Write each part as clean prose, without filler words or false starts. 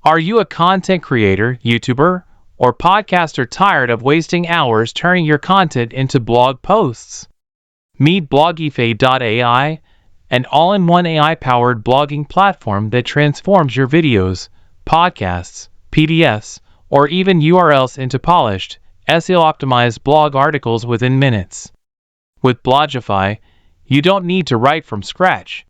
Are you a content creator, YouTuber, or podcaster tired of wasting hours turning your content into blog posts? Meet Blogify.ai, an all-in-one AI-powered blogging platform that transforms your videos, podcasts, PDFs, or even URLs into polished, SEO-optimized blog articles within minutes. With Blogify, you don't need to write from scratch.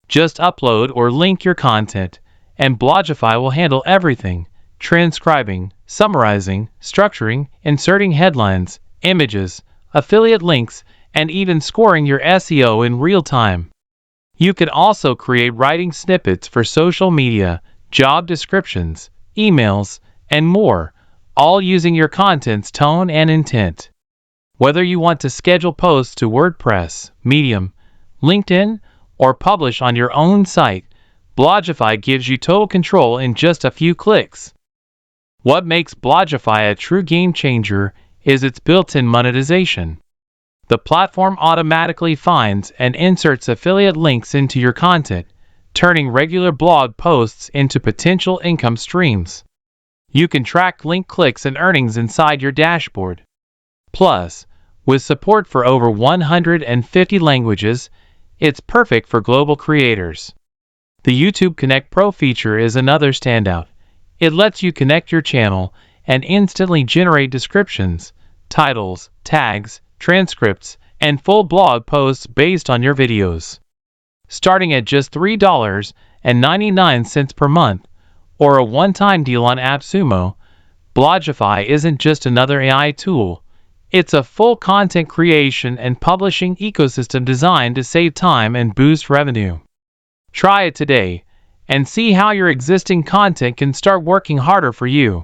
Just upload or link your content, and Blogify will handle everything: transcribing, summarizing, structuring, inserting headlines, images, affiliate links, and even scoring your SEO in real time. You can also create writing snippets for social media, job descriptions, emails, and more, all using your content's tone and intent. Whether you want to schedule posts to WordPress, Medium, LinkedIn, or publish on your own site, Blogify gives you total control in just a few clicks. What makes Blogify a true game changer is its built-in monetization. The platform automatically finds and inserts affiliate links into your content, turning regular blog posts into potential income streams. You can track link clicks and earnings inside your dashboard. Plus, with support for over 150 languages, it's perfect for global creators. The YouTube Connect Pro feature is another standout. It lets you connect your channel and instantly generate descriptions, titles, tags, transcripts, and full blog posts based on your videos. Starting at just $3.99 per month, or a one-time deal on AppSumo, Blogify isn't just another AI tool. It's a full content creation and publishing ecosystem designed to save time and boost revenue. Try it today and see how your existing content can start working harder for you.